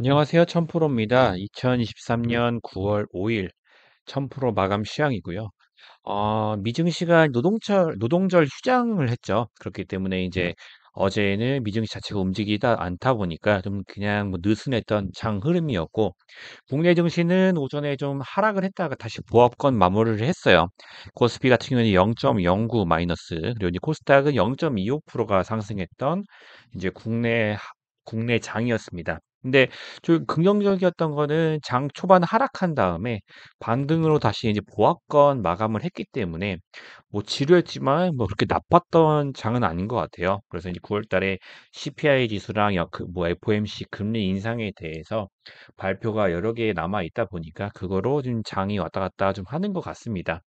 안녕하세요. 천프로입니다. 2023년 9월 5일 천프로 마감 시황이고요. 미증시가 노동절 휴장을 했죠. 그렇기 때문에 이제 어제는 미증시 자체가 움직이다 않다 보니까 좀 그냥 뭐 느슨했던 장 흐름이었고, 국내 증시는 오전에 좀 하락을 했다가 다시 보합권 마무리를 했어요. 코스피 같은 경우는 0.09 마이너스, 그리고 이제 코스닥은 0.25%가 상승했던 이제 국내 장이었습니다. 근데 좀 긍정적이었던 거는 장 초반 하락한 다음에 반등으로 다시 이제 보합권 마감을 했기 때문에 뭐 지루했지만 뭐 그렇게 나빴던 장은 아닌 것 같아요. 그래서 이제 9월 달에 CPI 지수랑 뭐 FOMC 금리 인상에 대해서 발표가 여러 개 남아 있다 보니까 그거로 좀 장이 왔다 갔다 좀 하는 것 같습니다.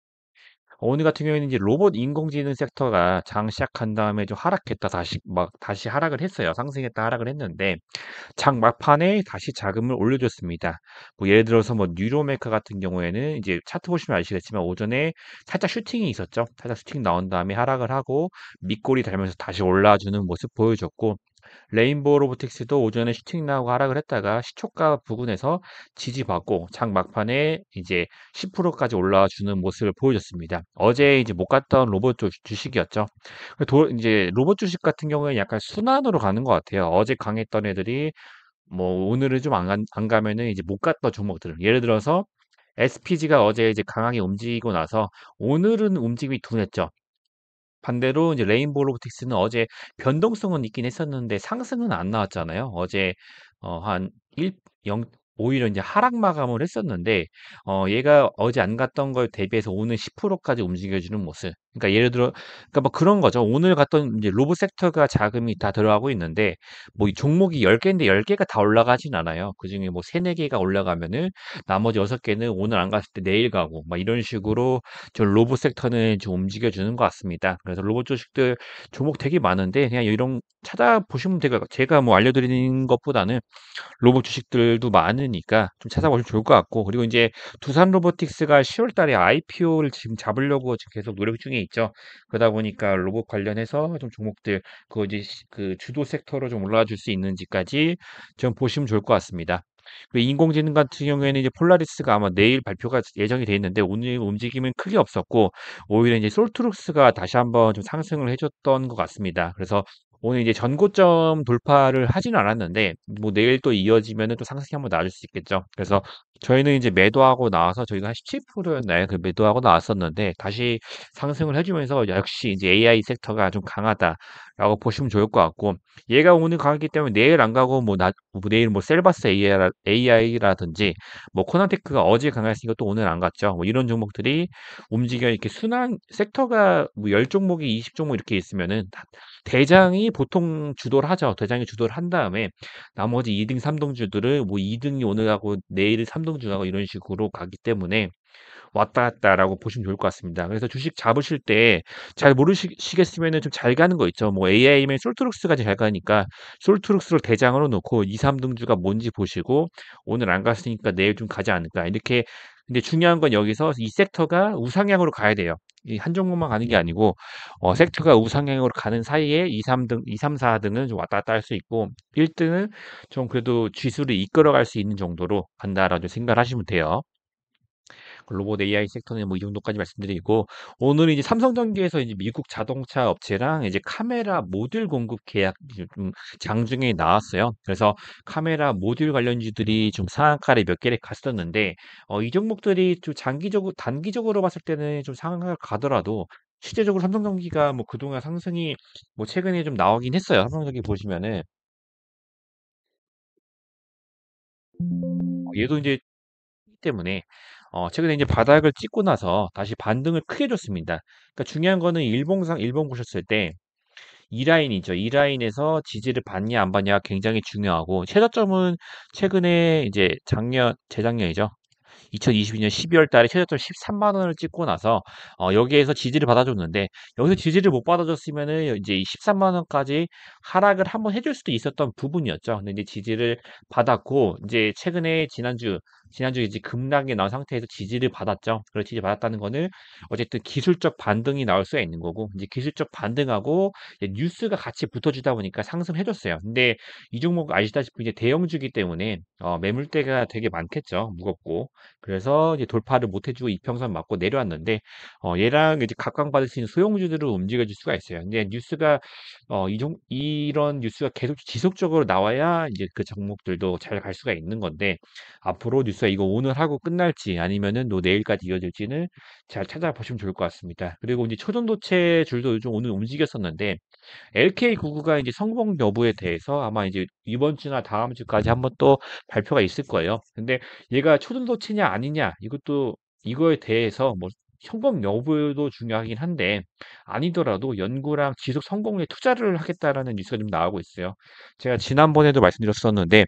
오늘 같은 경우에는 이제 로봇 인공지능 섹터가 장 시작한 다음에 좀 하락했다 다시 하락을 했어요. 상승했다 하락을 했는데 장 막판에 다시 자금을 올려줬습니다. 뭐 예를 들어서 뭐 뉴로메카 같은 경우에는 이제 차트 보시면 아시겠지만 오전에 살짝 슈팅이 있었죠. 살짝 슈팅 나온 다음에 하락을 하고 밑꼬리 달면서 다시 올라주는 모습 보여줬고, 레인보우 로보틱스도 오전에 슈팅 나오고 하락을 했다가 시초가 부근에서 지지받고 장 막판에 이제 10%까지 올라와 주는 모습을 보여줬습니다. 어제 이제 못 갔던 로봇 주식이었죠. 이제 로봇 주식 같은 경우에 약간 순환으로 가는 것 같아요. 어제 강했던 애들이 뭐 오늘은 좀 안 가면은 이제 못 갔던 종목들. 예를 들어서 SPG가 어제 이제 강하게 움직이고 나서 오늘은 움직임이 둔했죠. 반대로 이제 레인보우 로보틱스는 어제 변동성은 있긴 했었는데 상승은 안 나왔잖아요. 어제 한 1, 0 오히려 이제 하락 마감을 했었는데, 얘가 어제 안 갔던 걸 대비해서 오늘 10%까지 움직여주는 모습. 그러니까 예를 들어, 그러니까 뭐 그런 거죠. 오늘 갔던 이제 로봇 섹터가 자금이 다 들어가고 있는데, 뭐 이 종목이 10개인데 10개가 다 올라가진 않아요. 그중에 뭐 3, 4개가 올라가면은 나머지 6개는 오늘 안 갔을 때 내일 가고, 막 이런 식으로 저 로봇 섹터는 좀 움직여주는 것 같습니다. 그래서 로봇 주식들 종목 되게 많은데 그냥 이런 찾아보시면 되고, 제가 뭐 알려드리는 것보다는 로봇 주식들도 많으니까 좀 찾아보시면 좋을 것 같고, 그리고 이제 두산 로보틱스가 10월 달에 IPO를 지금 잡으려고 지금 계속 노력 중에 있죠. 그러다 보니까 로봇 관련해서 좀 종목들 그 이제 그 주도 섹터로 좀 올라와 줄 수 있는지까지 좀 보시면 좋을 것 같습니다. 그리고 인공지능 같은 경우에는 이제 폴라리스가 아마 내일 발표가 예정이 돼 있는데 오늘 움직임은 크게 없었고, 오히려 이제 솔트룩스가 다시 한번 좀 상승을 해줬던 것 같습니다. 그래서 오늘 이제 전고점 돌파를 하지는 않았는데 뭐 내일 또 이어지면은 또 상승이 한번 나올 수 있겠죠. 그래서 저희는 이제 매도하고 나와서 저희가 한 17%였나요? 그 매도하고 나왔었는데 다시 상승을 해주면서 역시 이제 AI 섹터가 좀 강하다라고 보시면 좋을 것 같고, 얘가 오늘 강하기 때문에 내일 안 가고 뭐 내일 뭐 셀바스 AI라든지 뭐 코나테크가 어제 강했으니까 또 오늘 안 갔죠. 뭐 이런 종목들이 움직여 이렇게 순환 섹터가 뭐 10종목이 20종목 이렇게 있으면은 대장이 보통 주도를 하죠. 대장이 주도를 한 다음에 나머지 2등, 3등주들을 뭐 2등이 오늘 하고 내일 3등주 하고 이런 식으로 가기 때문에 왔다 갔다라고 보시면 좋을 것 같습니다. 그래서 주식 잡으실 때 잘 모르시겠으면은 좀 잘 가는 거 있죠. 뭐 AI면 솔트룩스가 잘 가니까 솔트룩스를 대장으로 놓고 2, 3등주가 뭔지 보시고 오늘 안 갔으니까 내일 좀 가지 않을까. 이렇게. 근데 중요한 건 여기서 이 섹터가 우상향으로 가야 돼요. 이 한 종목만 가는 게 아니고 섹터가 우상향으로 가는 사이에 2, 3등, 2, 3, 4등은 좀 왔다 갔다 할 수 있고 1등은 좀 그래도 지수를 이끌어갈 수 있는 정도로 간다라고 생각을 하시면 돼요. 로봇 AI 섹터는 뭐 이 정도까지 말씀드리고, 오늘 이제 삼성전기에서 이제 미국 자동차 업체랑 이제 카메라 모듈 공급 계약 이제 좀 장중에 나왔어요. 그래서 카메라 모듈 관련주들이 좀 상한가를 몇 개를 갔었는데, 이 종목들이 좀 단기적으로 봤을 때는 좀 상한가 가더라도 실제적으로 삼성전기가 뭐 그동안 상승이 뭐 최근에 좀 나오긴 했어요. 삼성전기 보시면은 얘도 이제 때문에 최근에 이제 바닥을 찍고 나서 다시 반등을 크게 줬습니다. 그러니까 중요한 거는 일본 보셨을 때 이 라인이죠. 이 라인에서 지지를 받냐 안 받냐가 굉장히 중요하고, 최저점은 최근에 이제 재작년이죠. 2022년 12월 달에 최저점 13만 원을 찍고 나서 여기에서 지지를 받아줬는데, 여기서 지지를 못 받아줬으면은 이제 이 13만 원까지 하락을 한번 해줄 수도 있었던 부분이었죠. 근데 이제 지지를 받았고, 이제 최근에 지난주 지난주에 이제 급락이 나온 상태에서 지지를 받았죠. 그런 지지 받았다는 거는 어쨌든 기술적 반등이 나올 수가 있는 거고, 이제 기술적 반등하고 이제 뉴스가 같이 붙어주다 보니까 상승해 줬어요. 근데 이 종목 아시다시피 이제 대형주기 때문에 매물대가 되게 많겠죠. 무겁고. 그래서 이제 돌파를 못 해주고 이평선 맞고 내려왔는데, 얘랑 이제 각광받을 수 있는 소형주들을 움직여줄 수가 있어요. 근데 뉴스가 이런 뉴스가 계속 지속적으로 나와야 이제 그 종목들도 잘 갈 수가 있는 건데, 앞으로 뉴스가 이거 오늘 하고 끝날지 아니면은 또 내일까지 이어질지는 잘 찾아보시면 좋을 것 같습니다. 그리고 이제 초전도체 줄도 요즘 오늘 움직였었는데, LK99가 이제 성공 여부에 대해서 아마 이제 이번 주나 다음 주까지 한번 또 발표가 있을 거예요. 근데 얘가 초전도체냐 아니냐, 이것도 이거에 대해서 뭐 성공 여부도 중요하긴 한데, 아니더라도 연구랑 지속 성공에 투자를 하겠다라는 뉴스가 좀 나오고 있어요. 제가 지난번에도 말씀드렸었는데,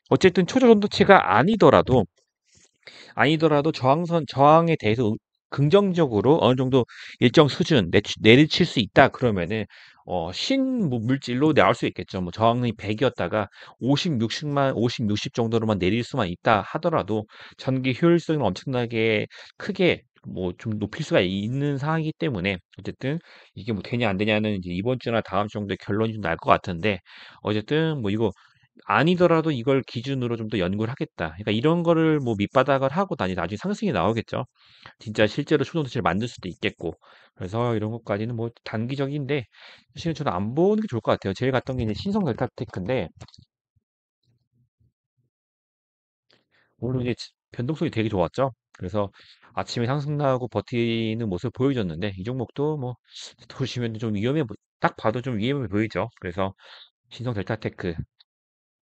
어쨌든 초전도체가 아니더라도 저항에 대해서 긍정적으로 어느 정도 일정 수준 내리칠 수 있다 그러면은 신물질로 나올 수 있겠죠. 뭐 저항이 100이었다가 50, 60만 50, 60 정도로만 내릴 수만 있다 하더라도 전기 효율성을 엄청나게 크게 뭐 좀 높일 수가 있는 상황이기 때문에, 어쨌든 이게 뭐 되냐 안 되냐는 이제 이번 주나 다음 주 정도에 결론이 좀 날 것 같은데, 어쨌든 뭐 이거 아니더라도 이걸 기준으로 좀 더 연구를 하겠다. 그러니까 이런 거를 뭐 밑바닥을 하고 나중에 상승이 나오겠죠. 진짜 실제로 초전도체를 만들 수도 있겠고. 그래서 이런 것까지는 뭐 단기적인데, 사실은 저는 안 보는 게 좋을 것 같아요. 제일 갔던 게 이제 신성 델타테크인데, 오늘 이제 변동성이 되게 좋았죠. 그래서 아침에 상승 나오고 버티는 모습을 보여줬는데, 이 종목도 뭐 보시면 좀 딱 봐도 좀 위험해 보이죠. 그래서 신성 델타테크,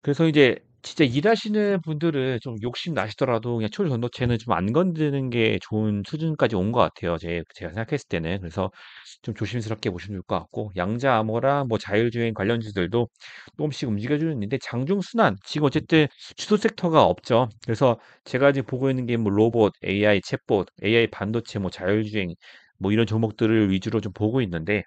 그래서 이제 진짜 일하시는 분들은 좀 욕심 나시더라도 그냥 초전도체는 좀 안 건드는 게 좋은 수준까지 온 것 같아요. 제가 생각했을 때는. 그래서 좀 조심스럽게 보시면 좋을 것 같고, 양자 암호랑 뭐 자율주행 관련주들도 조금씩 움직여주는 있는데, 장중순환 지금 어쨌든 주도 섹터가 없죠. 그래서 제가 지금 보고 있는 게 뭐 로봇, AI 챗봇, AI 반도체, 뭐 자율주행, 뭐 이런 종목들을 위주로 좀 보고 있는데,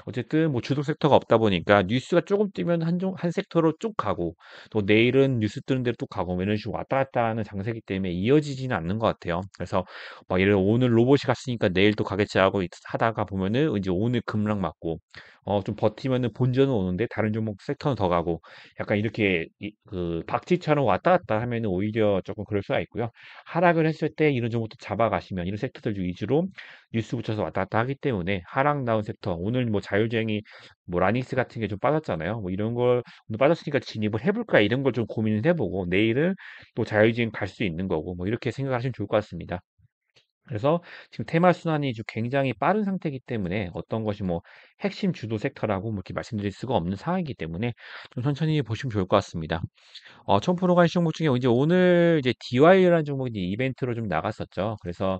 어쨌든 뭐 주도 섹터가 없다 보니까 뉴스가 조금 뜨면 한 섹터로 쭉 가고, 또 내일은 뉴스 뜨는 대로 쭉 가고, 뭐 이런 식으로 왔다 갔다 하는 장세기 때문에 이어지지는 않는 것 같아요. 그래서 막 예를 들어 오늘 로봇이 갔으니까 내일 또 가겠지 하고 하다가 보면은 이제 오늘 급락 맞고, 좀 버티면은 본전은 오는데 다른 종목 섹터는 더 가고, 약간 이렇게 그 박쥐처럼 왔다 갔다 하면은 오히려 조금 그럴 수가 있고요. 하락을 했을 때 이런 종목도 잡아가시면 이런 섹터들 위주로 뉴스 붙여서 왔다 갔다 하기 때문에, 하락 나온 섹터 오늘 뭐 자율주행이 뭐 라닉스 같은 게 좀 빠졌잖아요. 뭐 이런 걸 오늘 빠졌으니까 진입을 해볼까 이런 걸 좀 고민을 해보고, 내일은 또 자율주행 갈 수 있는 거고, 뭐 이렇게 생각하시면 좋을 것 같습니다. 그래서 지금 테마 순환이 좀 굉장히 빠른 상태이기 때문에 어떤 것이 뭐 핵심 주도 섹터라고 뭐 이렇게 말씀드릴 수가 없는 상황이기 때문에 좀 천천히 보시면 좋을 것 같습니다. 1000% 간 종목 중에 이제 오늘 이제 DY라는 종목이 이제 이벤트로 좀 나갔었죠. 그래서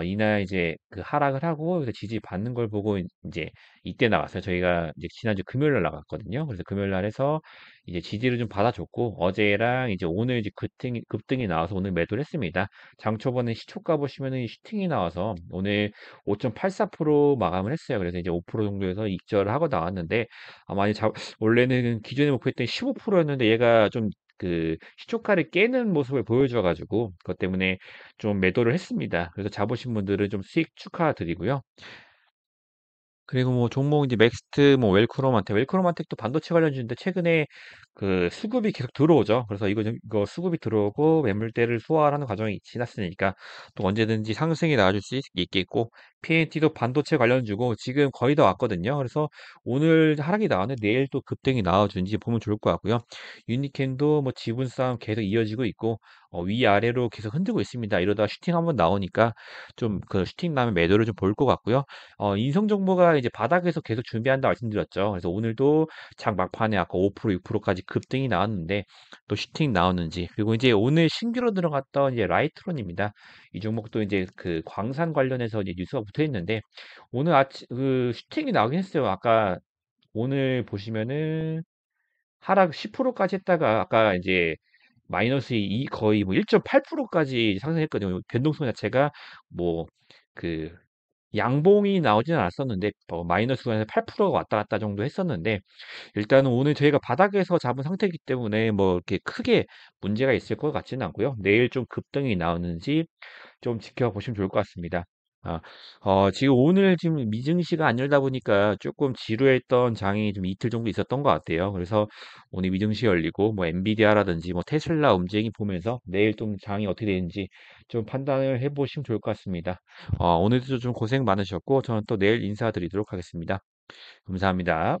이날 이제 그 하락을 하고 그래서 지지 받는 걸 보고 이제 이때 나왔어요. 저희가 이제 지난주 금요일 날 나갔거든요. 그래서 금요일 날 해서 이제 지지를 좀 받아줬고, 어제랑 이제 오늘 이제 급등이 나와서 오늘 매도를 했습니다. 장 초반에 시초가 보시면은 슈팅이 나와서 오늘 5.84% 마감을 했어요. 그래서 이제 5% 정도에서 익절을 하고 나왔는데, 아마 이제 원래는 기존에 목표했던 15%였는데 얘가 좀 그 시초가를 깨는 모습을 보여줘 가지고 그것 때문에 좀 매도를 했습니다. 그래서 잡으신 분들은 좀 수익 축하드리고요. 그리고 뭐 종목 이제 넥스트 뭐 웰크로만텍도 반도체 관련주인데, 최근에 그 수급이 계속 들어오죠. 그래서 이거 수급이 들어오고 매물대를 소화하는 과정이 지났으니까 또 언제든지 상승이 나와줄 수 있겠고, PNT도 반도체 관련주고 지금 거의 다 왔거든요. 그래서 오늘 하락이 나왔는데 내일 또 급등이 나와준지 보면 좋을 것 같고요. 유니캔도 뭐 지분 싸움 계속 이어지고 있고, 위아래로 계속 흔들고 있습니다. 이러다 슈팅 한번 나오니까 좀 그 슈팅 나면 매도를 좀 볼 것 같고요. 인성정보가 이제 바닥에서 계속 준비한다 말씀드렸죠. 그래서 오늘도 장 막판에 아까 5%, 6%까지 급등이 나왔는데 또 슈팅 나오는지, 그리고 이제 오늘 신규로 들어갔던 이제 라이트론입니다. 이 종목도 이제 그 광산 관련해서 이제 뉴스가 붙어 있는데, 오늘 아침 그 슈팅이 나오긴 했어요. 아까 오늘 보시면은 하락 10%까지 했다가 아까 이제 마이너스 거의 뭐 1.8%까지 상승했거든요. 변동성 자체가 뭐그 양봉이 나오지는 않았었는데 마이너스 구간에서 8%가 왔다 갔다 정도 했었는데 일단은 오늘 저희가 바닥에서 잡은 상태이기 때문에 뭐 이렇게 크게 문제가 있을 것 같지는 않고요. 내일 좀 급등이 나오는지 좀 지켜보시면 좋을 것 같습니다. 아, 지금 오늘 지금 미증시가 안 열다 보니까 조금 지루했던 장이 좀 이틀 정도 있었던 것 같아요. 그래서 오늘 미증시 열리고 뭐 엔비디아라든지 뭐 테슬라 움직임 보면서 내일 좀 장이 어떻게 되는지 좀 판단을 해보시면 좋을 것 같습니다. 오늘도 좀 고생 많으셨고 저는 또 내일 인사드리도록 하겠습니다. 감사합니다.